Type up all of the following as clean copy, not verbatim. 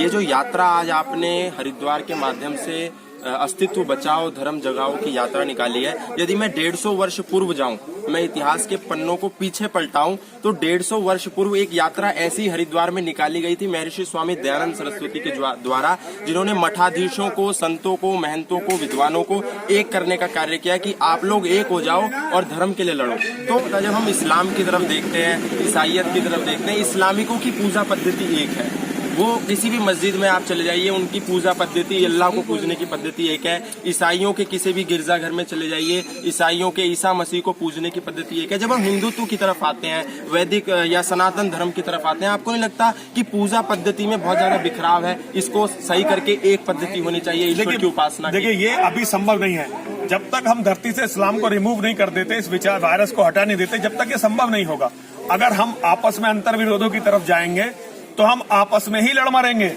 ये जो यात्रा आज आपने हरिद्वार के माध्यम से अस्तित्व बचाओ धर्म जगाओ की यात्रा निकाली है, यदि मैं 150 वर्ष पूर्व जाऊं, मैं इतिहास के पन्नों को पीछे पलटाऊं तो 150 वर्ष पूर्व एक यात्रा ऐसी हरिद्वार में निकाली गई थी महर्षि स्वामी दयानंद सरस्वती के द्वारा, जिन्होंने मठाधीशों को, संतों को, महंतों को, विद्वानों को एक करने का कार्य किया कि आप लोग एक हो जाओ और धर्म के लिए लड़ो। तो जब हम इस्लाम की तरफ देखते हैं, ईसाइयत की तरफ देखते हैं, इस्लामिकों की पूजा पद्धति एक है। वो किसी भी मस्जिद में आप चले जाइए, उनकी पूजा पद्धति, अल्लाह को पूजने की पद्धति एक है। ईसाइयों के किसी भी गिरजाघर में चले जाइए, ईसाइयों के ईसा मसीह को पूजने की पद्धति एक है। जब हम हिंदुत्व की तरफ आते हैं, वैदिक या सनातन धर्म की तरफ आते हैं, आपको नहीं लगता कि पूजा पद्धति में बहुत ज्यादा बिखराव है? इसको सही करके एक पद्धति होनी चाहिए ईश्वर की उपासना। देखिए, ये अभी संभव नहीं है। जब तक हम धरती से इस्लाम को रिमूव नहीं कर देते, इस विचार वायरस को हटा नहीं देते, जब तक ये संभव नहीं होगा। अगर हम आपस में अंतर विरोधों की तरफ जाएंगे तो हम आपस में ही लड़ मरेंगे।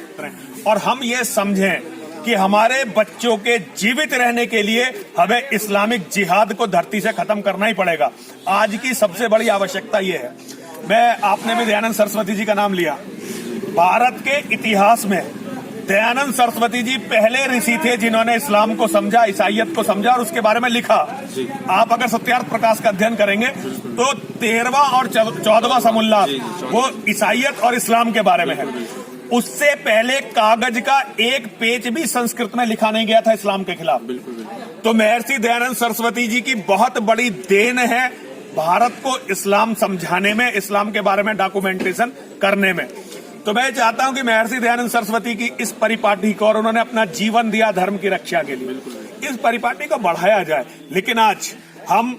और हम ये समझें कि हमारे बच्चों के जीवित रहने के लिए हमें इस्लामिक जिहाद को धरती से खत्म करना ही पड़ेगा। आज की सबसे बड़ी आवश्यकता ये है। आपने भी दयानंद सरस्वती जी का नाम लिया। भारत के इतिहास में दयानंद सरस्वती जी पहले ऋषि थे जिन्होंने इस्लाम को समझा, ईसाइयत को समझा और उसके बारे में लिखा। आप अगर सत्यार्थ प्रकाश का अध्ययन करेंगे तो 13वां और 14वां समुल्लास वो ईसाइयत और इस्लाम के बारे में है। उससे पहले कागज का एक पेज भी संस्कृत में लिखा नहीं गया था इस्लाम के खिलाफ। तो महर्षि दयानंद सरस्वती जी की बहुत बड़ी देन है भारत को इस्लाम समझाने में, इस्लाम के बारे में डॉक्यूमेंटेशन करने में। तो मैं चाहता हूं कि महर्षि दयानंद सरस्वती की इस परिपाटी को, और उन्होंने अपना जीवन दिया धर्म की रक्षा के लिए, इस परिपाटी को बढ़ाया जाए। लेकिन आज हम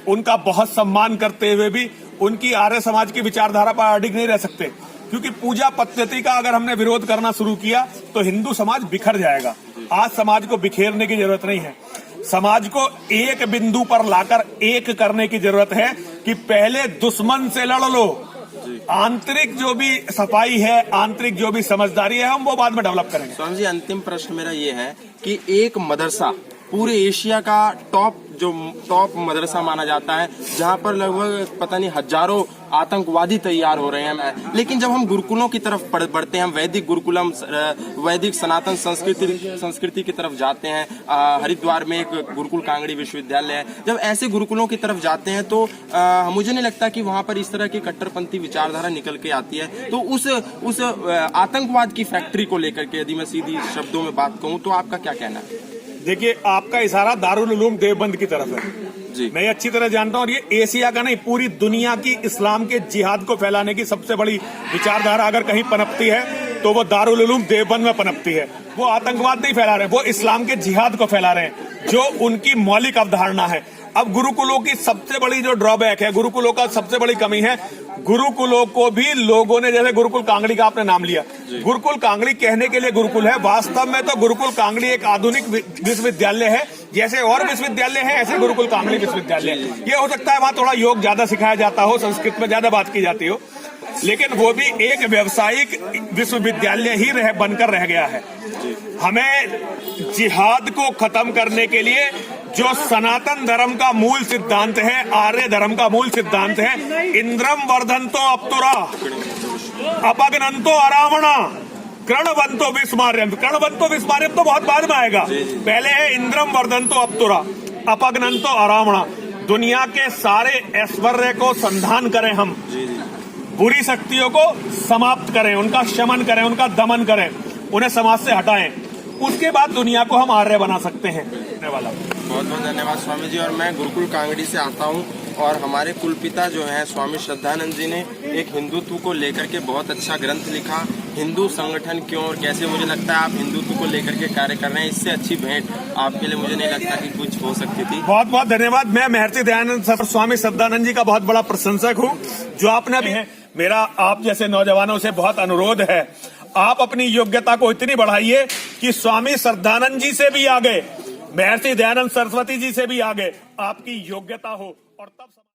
उनका बहुत सम्मान करते हुए भी उनकी आर्य समाज की विचारधारा पर अडिग नहीं रह सकते, क्योंकि पूजा पद्धति का अगर हमने विरोध करना शुरू किया तो हिंदू समाज बिखर जाएगा। आज समाज को बिखेरने की जरूरत नहीं है, समाज को एक बिंदु पर लाकर एक करने की जरूरत है कि पहले दुश्मन से लड़ लो। आंतरिक जो भी सफाई है, आंतरिक जो भी समझदारी है, हम वो बाद में डेवलप करेंगे। स्वामी जी, अंतिम प्रश्न मेरा ये है कि एक मदरसा पूरे एशिया का टॉप मदरसा माना जाता है, जहां पर लगभग पता नहीं हजारों आतंकवादी तैयार हो रहे हैं, लेकिन जब हम गुरुकुलों की तरफ बढ़ते हैं, हम वैदिक गुरुकुलम, वैदिक सनातन संस्कृति की तरफ जाते हैं, हरिद्वार में एक गुरुकुल कांगड़ी विश्वविद्यालय है, जब ऐसे गुरुकुलों की तरफ जाते हैं तो मुझे नहीं लगता कि वहां पर इस तरह की कट्टरपंथी विचारधारा निकल के आती है। तो उस आतंकवाद की फैक्ट्री को लेकर के यदि मैं सीधी शब्दों में बात कहूँ तो आपका क्या कहना है? देखिए, आपका इशारा दारुल उलूम देवबंद की तरफ है जी। मैं अच्छी तरह जानता हूँ, और ये एशिया का नहीं, पूरी दुनिया की इस्लाम के जिहाद को फैलाने की सबसे बड़ी विचारधारा अगर कहीं पनपती है तो वो दारुल उलूम देवबंद में पनपती है। वो आतंकवाद नहीं फैला रहे, वो इस्लाम के जिहाद को फैला रहे हैं, जो उनकी मौलिक अवधारणा है। अब गुरुकुलों की सबसे बड़ी जो ड्रॉबैक है, गुरुकुलों का सबसे बड़ी कमी है, गुरुकुलों को भी लोगों ने, जैसे गुरुकुल कांगड़ी का आपने नाम लिया, गुरुकुल कांगड़ी कहने के लिए गुरुकुल है, वास्तव में तो गुरुकुल कांगड़ी एक आधुनिक विश्वविद्यालय है। जैसे और विश्वविद्यालय है, ऐसे गुरुकुल कांगड़ी विश्वविद्यालय है। ये हो सकता है वहां थोड़ा योग ज्यादा सिखाया जाता हो, संस्कृत में ज्यादा बात की जाती हो, लेकिन वो भी एक व्यावसायिक विश्वविद्यालय ही बनकर रह गया है। हमें जिहाद को खत्म करने के लिए जो सनातन धर्म का मूल सिद्धांत है, आर्य धर्म का मूल सिद्धांत है, इंद्रम वर्धन्तो अप्तुरा अपगनन्तो अरावणा कृणवन्तो विस्मार्यम। कृणवन्तो विस्मार्यम तो बहुत बाद में आएगा, पहले है इंद्रम वर्धन्तो अप्तुरा अपगनन्तो अरावणा। दुनिया के सारे ऐश्वर्य को संधान करें, हम बुरी शक्तियों को समाप्त करें, उनका शमन करें, उनका दमन करें, उन्हें समाज से हटाएं, उसके बाद दुनिया को हम आर्य बना सकते हैं। बहुत बहुत धन्यवाद स्वामी जी। और मैं गुरुकुल कांगड़ी से आता हूँ, और हमारे कुलपिता जो हैं स्वामी श्रद्धानंद जी ने एक हिंदुत्व को लेकर के बहुत अच्छा ग्रंथ लिखा, हिंदू संगठन क्यों और कैसे। मुझे लगता है आप हिंदुत्व को लेकर के कार्य कर रहे हैं, इससे अच्छी भेंट आपके लिए मुझे नहीं लगता कि कुछ हो सकती थी। बहुत बहुत धन्यवाद। मैं महर्षि दयानंद स्वामी श्रद्धानंद जी का बहुत बड़ा प्रशंसक हूँ, जो आपने भी है। मेरा आप जैसे नौजवानों से बहुत अनुरोध है, आप अपनी योग्यता को इतनी बढ़ाइए कि स्वामी श्रद्धानंद जी से भी आगे, महर्षि दयानंद सरस्वती जी से भी आगे आपकी योग्यता हो, और तब